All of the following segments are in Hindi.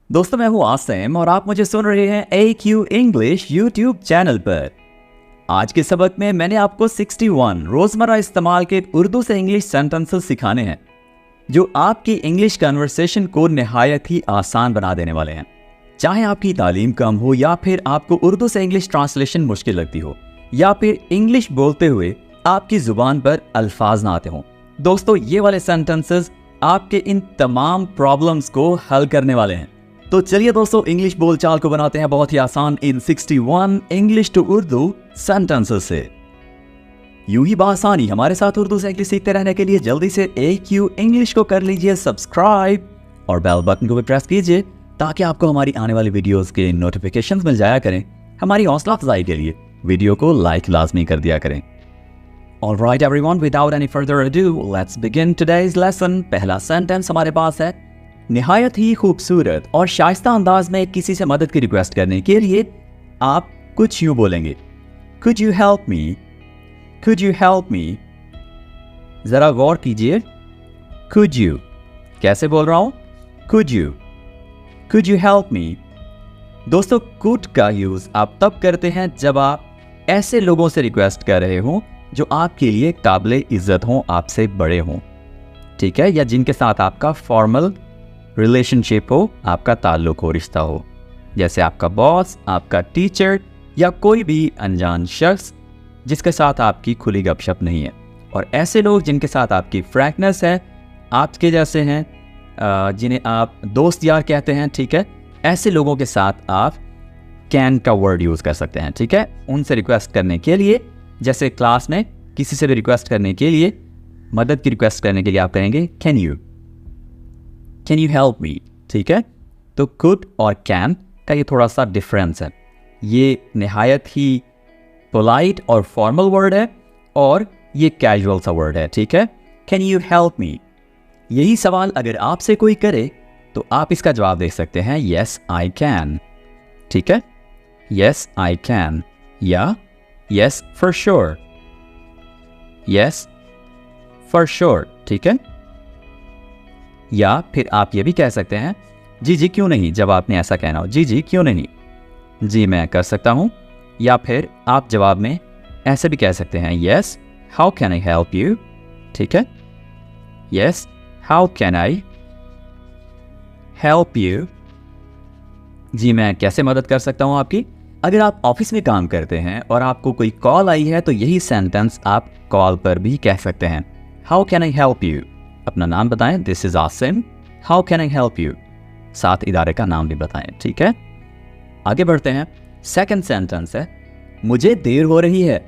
दोस्तों मैं हूं आसिम और आप मुझे सुन रहे हैं AQ इंग्लिश यूट्यूब चैनल पर। आज के सबक में मैंने आपको 61 रोजमर्रा इस्तेमाल के उर्दू से इंग्लिश सेंटेंसेस सिखाने हैं जो आपकी इंग्लिश कन्वर्सेशन को निहायत ही आसान बना देने वाले हैं। चाहे आपकी तालीम कम हो या फिर आपको उर्दू से इंग्लिश ट्रांसलेशन मुश्किल लगती हो या फिर इंग्लिश बोलते हुए आपकी जुबान पर अल्फाज ना आते हों, दोस्तों ये वाले सेंटेंसेस आपके इन तमाम प्रॉब्लम्स को हल करने वाले हैं। तो चलिए दोस्तों इंग्लिश बोलचाल को बनाते हैं बहुत ही आसान इन 61 इंग्लिश टू उर्दू सेंटेंसेस से। यूं ही बासानी हमारे साथ उर्दू से इंग्लिश सीखते रहने के लिए जल्दी से AQ इंग्लिश को कर लीजिए सब्सक्राइब और बेल बटन को भी प्रेस कीजिए ताकि आपको हमारी आने वाली वीडियोस के नोटिफिकेशंस मिल जाया करें। हमारी हौसला अफजाई के लिए वीडियो को लाइक लाजमी कर दिया करें। Alright everyone, without any further ado, let's begin today's lesson। पहला सेंटेंस हमारे पास है, निहायत ही खूबसूरत और शाइस्ता अंदाज में किसी से मदद की रिक्वेस्ट करने के लिए आप कुछ यूं बोलेंगे, Could you help me? Could you help me? जरा गौर कीजिए, Could you कैसे बोल रहा हूं? Could you? Could you help me? दोस्तों could का यूज आप तब करते हैं जब आप ऐसे लोगों से रिक्वेस्ट कर रहे हो जो आपके लिए काबिल इज्जत हों, आपसे बड़े हों, ठीक है, या जिनके साथ आपका फॉर्मल रिलेशनशिप हो, आपका ताल्लुक हो, रिश्ता हो, जैसे आपका बॉस, आपका टीचर या कोई भी अनजान शख्स जिसके साथ आपकी खुली गपशप नहीं है। और ऐसे लोग जिनके साथ आपकी फ्रैंकनेस है, आपके जैसे हैं, जिन्हें आप दोस्त यार कहते हैं, ठीक है, ऐसे लोगों के साथ आप कैन का वर्ड यूज़ कर सकते हैं, ठीक है। उनसे रिक्वेस्ट करने के लिए, जैसे क्लास में किसी से भी रिक्वेस्ट करने के लिए, मदद की रिक्वेस्ट करने के लिए आप कहेंगे कैन यू हेल्प मी, ठीक है। तो कुड और कैन का ये थोड़ा सा डिफरेंस है। ये निहायत ही पोलाइट और फॉर्मल वर्ड है और ये कैजुअल सा वर्ड है, ठीक है। कैन यू हेल्प मी, यही सवाल अगर आपसे कोई करे तो आप इसका जवाब दे सकते हैं यस आई कैन, ठीक है, यस आई कैन, या yes for sure, yes for sure, ठीक है। या फिर आप ये भी कह सकते हैं जी जी क्यों नहीं, जब आपने ऐसा कहना हो, जी जी क्यों नहीं, जी मैं कर सकता हूं। या फिर आप जवाब में ऐसे भी कह सकते हैं yes how can I help you, ठीक है, yes how can I help you, जी मैं कैसे मदद कर सकता हूं आपकी। अगर आप ऑफिस में काम करते हैं और आपको कोई कॉल आई है तो यही सेंटेंस आप कॉल पर भी कह सकते हैं, how can I help you, अपना नाम बताएं, this is Asim, how can I help you, साथ इदारे का नाम भी बताएं, ठीक है। आगे बढ़ते हैं, सेकंड सेंटेंस है, मुझे देर हो रही है,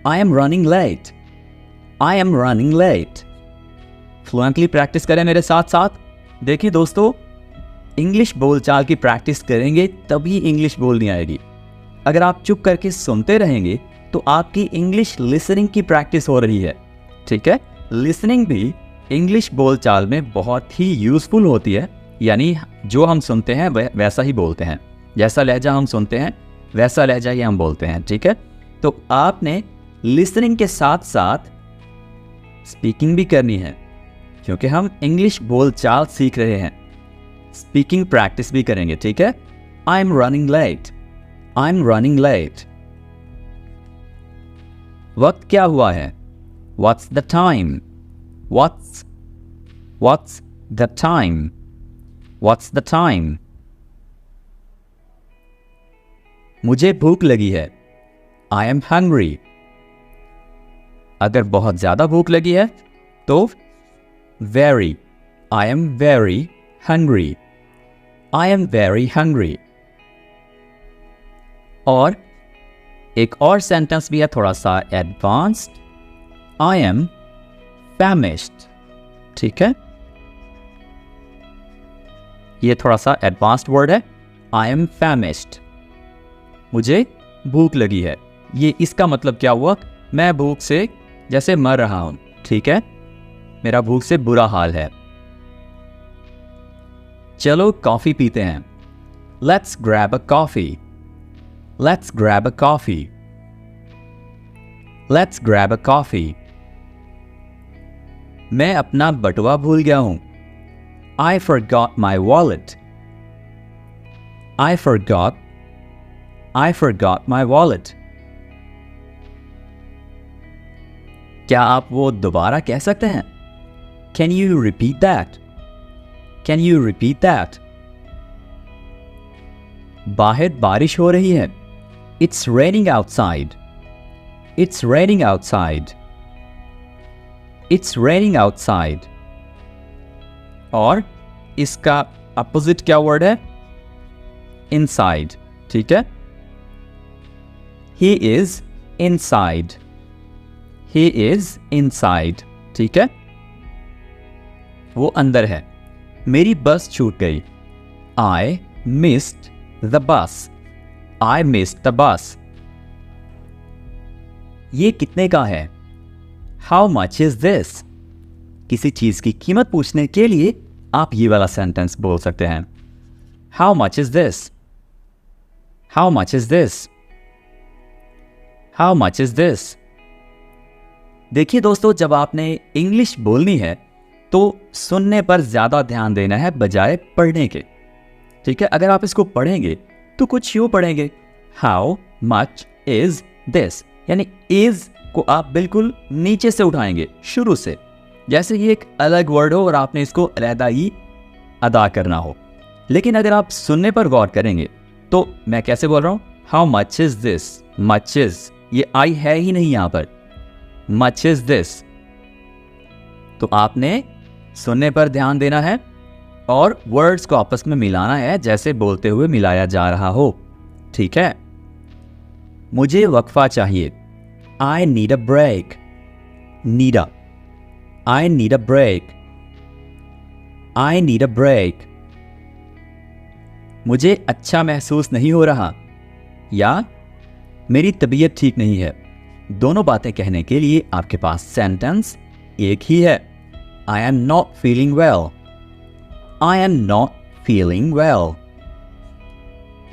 I am running late, I am running late. Fluently practice करें मेरे साथ साथ। देखिए दोस्तों, इंग्लिश बोलचाल की प्रैक्टिस करेंगे तभी इंग्लिश बोलनी आएगी। अगर आप चुप करके सुनते रहेंगे तो आपकी इंग्लिश लिसनिंग की प्रैक्टिस हो रही है, ठीक है। लिसनिंग भी इंग्लिश बोलचाल में बहुत ही यूजफुल होती है, यानी जो हम सुनते हैं वैसा ही बोलते हैं, जैसा लहजा हम सुनते हैं वैसा लहजा ही हम बोलते हैं, ठीक है। तो आपने लिसनिंग के साथ साथ स्पीकिंग भी करनी है, क्योंकि हम इंग्लिश बोलचाल सीख रहे हैं, स्पीकिंग प्रैक्टिस भी करेंगे, ठीक है। I am running late, I am running late. वक्त क्या हुआ है, what's the time, what's the time, what's the time. मुझे भूख लगी है, आई एम हंग्री। अगर बहुत ज्यादा भूख लगी है तो very, I am very hungry, I am very hungry। और एक और सेंटेंस भी है थोड़ा सा एडवांस्ड, I am famished, ठीक है, ये थोड़ा सा एडवांस्ड वर्ड है, I am famished, मुझे भूख लगी है। ये इसका मतलब क्या हुआ, मैं भूख से जैसे मर रहा हूं, ठीक है, मेरा भूख से बुरा हाल है। चलो कॉफी पीते हैं, let's grab a coffee, let's grab a coffee, let's grab a coffee. मैं अपना बटुआ भूल गया हूं, I forgot my wallet, I forgot my wallet. क्या आप वो दोबारा कह सकते हैं? Can you repeat that? Can you repeat that? बाहर बारिश हो रही है. It's raining outside. It's raining outside. It's raining outside. और इसका अपोजिट क्या वर्ड है? Inside. ठीक है? He is inside. He is inside. ठीक है? वो अंदर है. मेरी बस छूट गई. I missed the bus. I missed the bus. ये कितने का है? How much is this? किसी चीज की कीमत पूछने के लिए आप ये वाला सेंटेंस बोल सकते हैं. How much is this? How much is this? How much is this? देखिए दोस्तों, जब आपने इंग्लिश बोलनी है तो सुनने पर ज्यादा ध्यान देना है बजाय पढ़ने के. ठीक है? अगर आप इसको पढ़ेंगे तो कुछ यूं पढ़ेंगे, How much is this? यानी is को आप बिल्कुल नीचे से उठाएंगे, शुरू से, जैसे ये एक अलग वर्ड हो और आपने इसको अलग ही अदा करना हो. लेकिन अगर आप सुनने पर गौर करेंगे तो मैं कैसे बोल रहा हूं? How much is this? Much is, ये I है ही नहीं यहां पर. Much is this. तो आपने सुनने पर ध्यान देना है और वर्ड्स को आपस में मिलाना है जैसे बोलते हुए मिलाया जा रहा हो. ठीक है? मुझे वक्फा चाहिए. I need a break. Need a. I need a break. I need a break. मुझे अच्छा महसूस नहीं हो रहा या मेरी तबीयत ठीक नहीं है. दोनों बातें कहने के लिए आपके पास सेंटेंस एक ही है. I am not feeling well. I am not feeling well.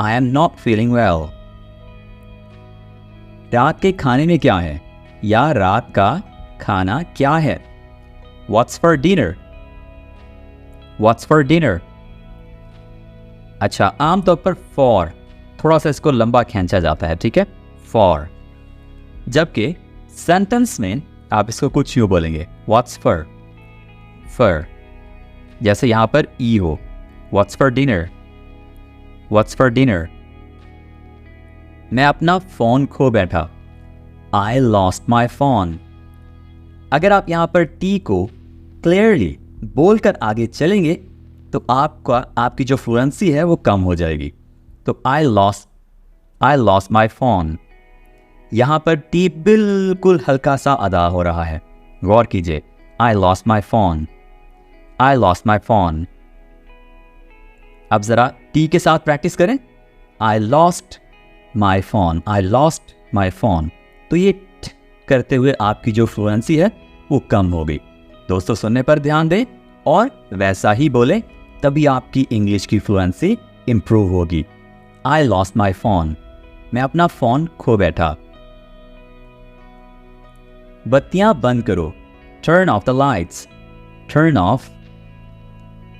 I am not feeling well. रात के खाने में क्या है या रात का खाना क्या है? What's for dinner? What's for dinner? अच्छा, आमतौर पर for थोड़ा सा इसको लंबा खींचा जाता है. ठीक है? For. जबकि सेंटेंस में आप इसको कुछ यूं बोलेंगे, What's for? For. जैसे यहां पर ई हो. What's for dinner? What's for dinner? मैं अपना फोन खो बैठा. I lost my phone. अगर आप यहां पर टी को क्लियरली बोलकर आगे चलेंगे तो आपकी जो फ्लुएंसी है वो कम हो जाएगी. तो I lost my phone. यहां पर टी बिल्कुल हल्का सा अदा हो रहा है. गौर कीजिए. I lost my phone. I lost my phone. अब जरा टी के साथ प्रैक्टिस करें. I lost my phone. I lost my phone. तो ये ट करते हुए आपकी जो फ्लुएंसी है वो कम हो गई. दोस्तों, सुनने पर ध्यान दें और वैसा ही बोलें, तभी आपकी इंग्लिश की फ्लुएंसी इंप्रूव होगी. I lost my phone. मैं अपना फोन खो बैठा. बत्तियां बंद करो. Turn off the lights. Turn off.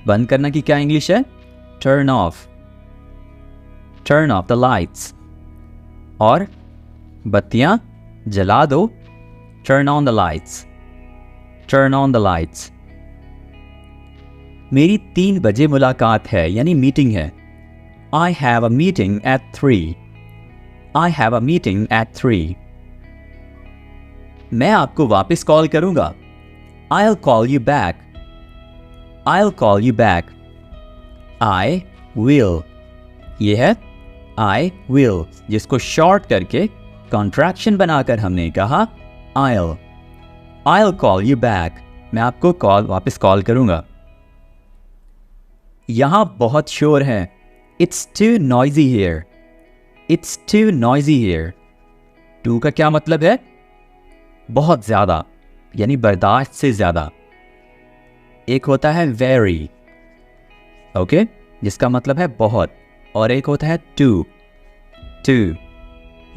बंद करना की क्या इंग्लिश है? Turn off. Turn off the lights. और बत्तियां जला दो. Turn on the lights. Turn on the lights. मेरी 3 बजे मुलाकात है यानी मीटिंग है. I have a meeting at 3. I have a meeting at 3. मैं आपको वापस कॉल करूंगा. I'll call you back. I'll call you back. I will. ये है I will, जिसको शॉर्ट करके कॉन्ट्रैक्शन बनाकर हमने कहा I'll call you back. मैं आपको वापस कॉल करूंगा. यहां बहुत शोर है. It's too noisy here. It's too noisy here. Too का क्या मतलब है? बहुत ज्यादा यानी बर्दाश्त से ज्यादा. एक होता है very, ओके, जिसका मतलब है बहुत, और एक होता है टू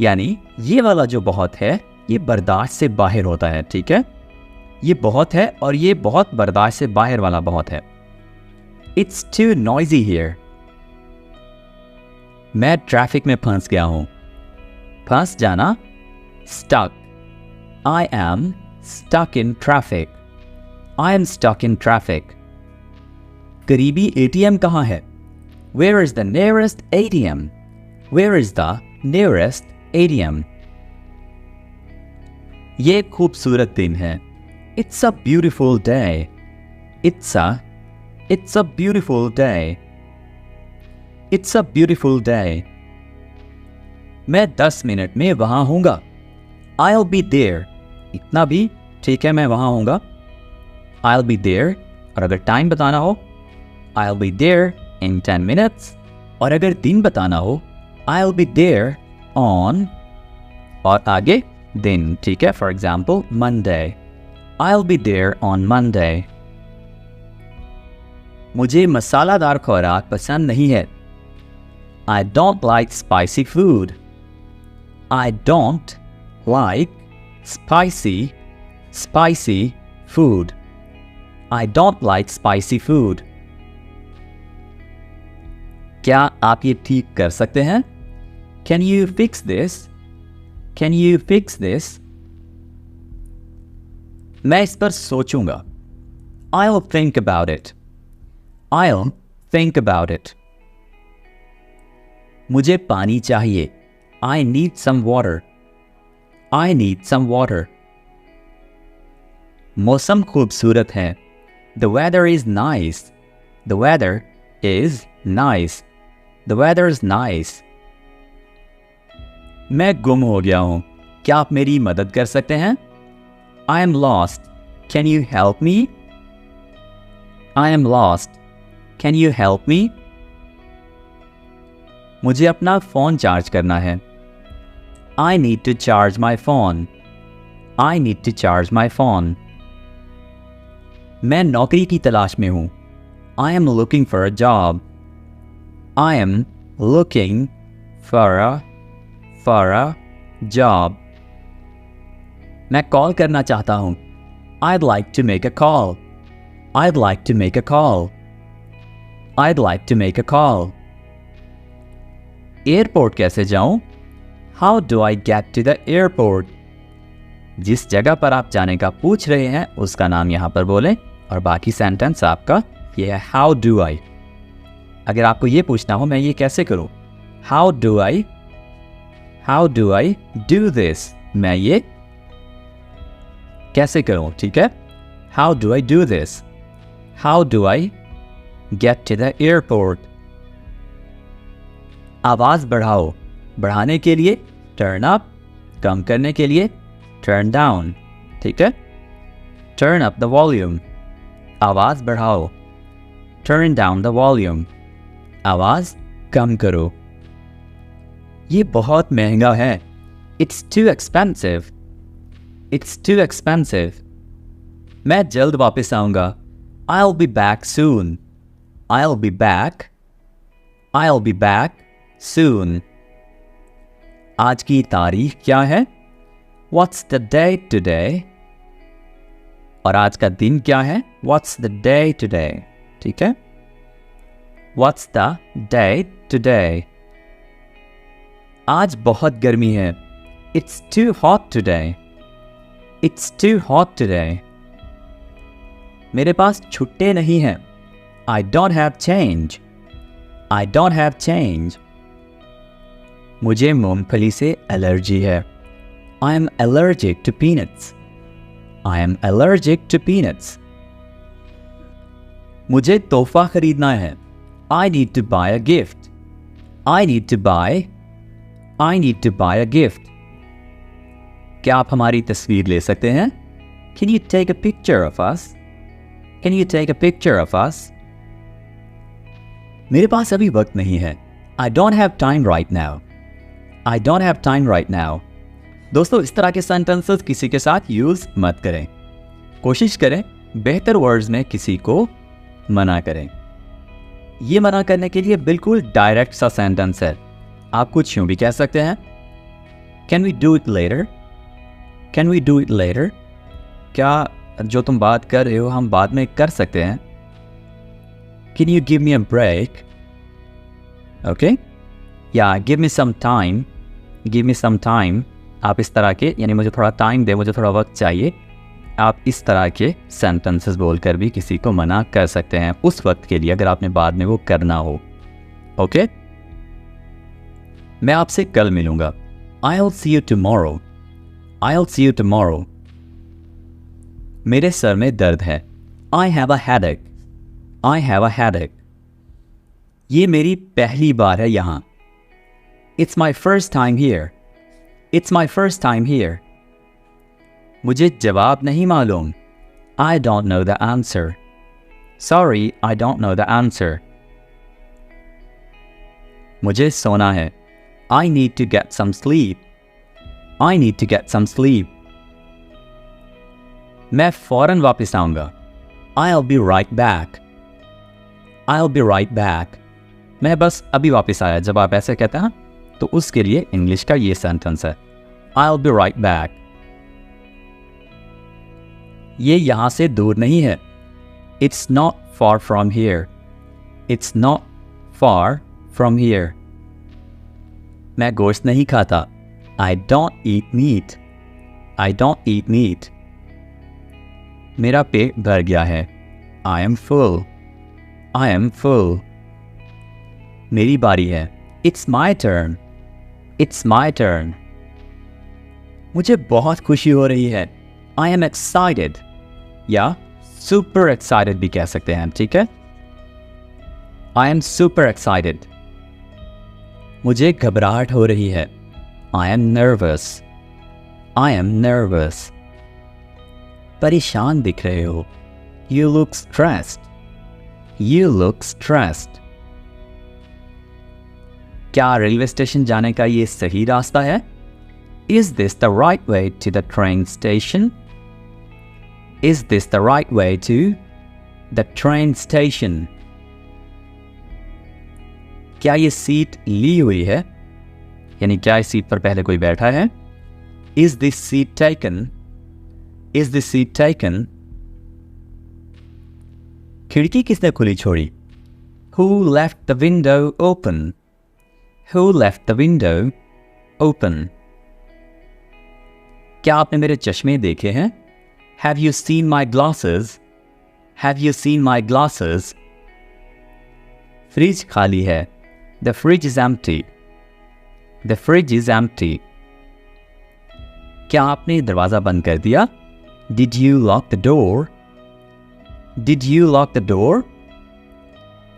यानी ये वाला जो बहुत है ये बर्दाश्त से बाहर होता है. ठीक है? ये बहुत है और ये बहुत बर्दाश्त से बाहर वाला बहुत है. It's too noisy here. मैं ट्रैफिक में फंस गया हूं। फंस जाना, stuck. I am stuck in traffic. I am stuck in traffic. करीबी ATM कहाँ है? Where is the nearest ATM? Where is the nearest ATM? ये एक खूबसूरत दिन है। It's a beautiful day. It's a beautiful day. It's a beautiful day. मैं 10 मिनट में वहां हूंगा। I'll be there. इतना भी ठीक है, मैं वहां हूंगा। I'll be there. और अगर टाइम बताना हो, I'll be there in 10 minutes. और अगर दिन बताना हो, I'll be there on, और आगे दिन, ठीक है। For example, Monday. I'll be there on Monday. मुझे मसालादार खुराक पसंद नहीं है। I don't like spicy food. I don't like spicy food. I don't like spicy food. क्या आप ये ठीक कर सकते हैं? Can you fix this? Can you fix this? मैं इस पर सोचूंगा। I'll think about it. I'll think about it. मुझे पानी चाहिए। I need some water. I need some water. मौसम खूबसूरत है। The weather is nice. The weather is nice. The weather is nice. मैं गुम हो गया हूं। क्या आप मेरी मदद कर सकते हैं? I am lost. Can you help me? I am lost. Can you help me? मुझे अपना फोन चार्ज करना है। I need to charge my phone. I need to charge my phone. मैं नौकरी की तलाश में हूं। I am looking for a job. I am looking for a job. मैं कॉल करना चाहता हूं। I'd like to make a call. I'd like to make a call. I'd like to make a call. Airport कैसे जाऊं? How do I get to the airport? जिस जगह पर आप जाने का पूछ रहे हैं उसका नाम यहां पर बोलें और बाकी सेंटेंस आपका ये है how do I. अगर आपको ये पूछना हो मैं ये कैसे करूं? How do I do this? मैं ये कैसे करूं? ठीक है? How do I do this? How do I get to the airport? आवाज बढ़ाओ। बढ़ाने के लिए turn up, कम करने के लिए turn down. ठीक है? Turn up the volume. आवाज बढ़ाओ। Turn down the volume. आवाज कम करो। ये बहुत महंगा है। It's too expensive. It's too expensive. मैं जल्द वापस आऊंगा। I'll be back soon. I'll be back soon. आज की तारीख क्या है? What's the date today? और आज का दिन क्या है? What's the day today? ठीक है? What's the date today? आज बहुत गर्मी है। It's too hot today. It's too hot today. मेरे पास छुट्टे नहीं हैं। I don't have change. I don't have change. मुझे मूंगफली से एलर्जी है। I am allergic to peanuts. I am allergic to peanuts. मुझे तोहफा खरीदना है। I need to buy a gift. I need to buy a gift. क्या आप हमारी तस्वीर ले सकते हैं? Can you take a picture of us? Can you take a picture of us? मेरे पास अभी वक्त नहीं है। I don't have time right now. I don't have time right now. दोस्तों, इस तरह के सेंटेंसेस किसी के साथ यूज मत करें। कोशिश करें बेहतर वर्ड्स में किसी को मना करें। ये मना करने के लिए बिल्कुल डायरेक्ट सा सेंटेंस है। आप कुछ यूं भी कह सकते हैं, Can we do it later? Can we do it later? क्या जो तुम बात कर रहे हो हम बाद में कर सकते हैं? Can you give me a break? Okay? या give me some time, give me some time, आप इस तरह के, यानी मुझे थोड़ा टाइम दे, मुझे थोड़ा वक्त चाहिए, आप इस तरह के सेंटेंसेस बोलकर भी किसी को मना कर सकते हैं उस वक्त के लिए, अगर आपने बाद में वो करना हो। ओके, मैं आपसे कल मिलूंगा। I'll see you tomorrow, I'll see you tomorrow। मेरे सर में दर्द है। I have a headache, I have a headache। ये मेरी पहली बार है यहाँ। It's my first time here, It's my first time here। मुझे जवाब नहीं मालूम। I don't know the answer, Sorry, I don't know the answer। मुझे सोना है। I need to get some sleep, I need to get some sleep। मैं फौरन वापस आऊंगा। I'll be right back, I'll be right back। मैं बस अभी वापस आया। जब आप ऐसे कहते हैं तो उसके लिए इंग्लिश का ये सेंटेंस है, I'll be right back। ये यहां से दूर नहीं है। It's not far from here, It's not far from here। मैं गोश्त नहीं खाता। I don't eat meat, I don't eat meat। मेरा पेट भर गया है। I am full, I am full। मेरी बारी है। It's my turn, It's my turn। मुझे बहुत खुशी हो रही है। I am excited, या super excited भी कह सकते हैं, ठीक है। I am super excited। मुझे घबराहट हो रही है। I am nervous, I am nervous। परेशान दिख रहे हो। You look stressed, You look stressed। क्या रेलवे स्टेशन जाने का ये सही रास्ता है? Is this the right way to the train station? Is this the right way to the train station? क्या ये सीट ली हुई है? यानी क्या इस सीट पर पहले कोई बैठा है? Is this seat taken? Is this seat taken? खिड़की किसने खुली छोड़ी? Who left the window open? Who left the window open? क्या आपने मेरे चश्मे देखे हैं? Have you seen my glasses? Have you seen my glasses? Fridge खाली है। The fridge is empty, The fridge is empty। क्या आपने दरवाज़ा बंद कर दिया? Did you lock the door? Did you lock the door?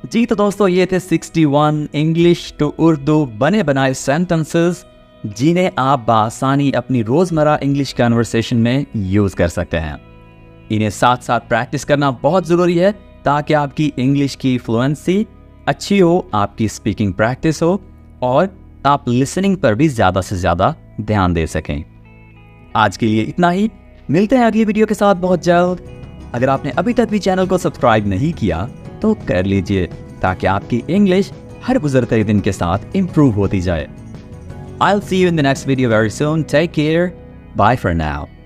जी तो दोस्तों, ये थे 61 इंग्लिश टू उर्दू बने बनाए सेंटेंसेस जिन्हें आप बआसानी अपनी रोज़मर्रा इंग्लिश कन्वर्सेशन में यूज़ कर सकते हैं। इन्हें साथ साथ प्रैक्टिस करना बहुत ज़रूरी है ताकि आपकी इंग्लिश की फ्लुएंसी अच्छी हो, आपकी स्पीकिंग प्रैक्टिस हो और आप लिसनिंग पर भी ज़्यादा से ज़्यादा ध्यान दे सकें। आज के लिए इतना ही, मिलते हैं अगली वीडियो के साथ बहुत जल्द। अगर आपने अभी तक भी चैनल को सब्सक्राइब नहीं किया तो कर लीजिए ताकि आपकी इंग्लिश हर गुजरते दिन के साथ इम्प्रूव होती जाए। I'll see you in the next video very soon. Take care. Bye for now.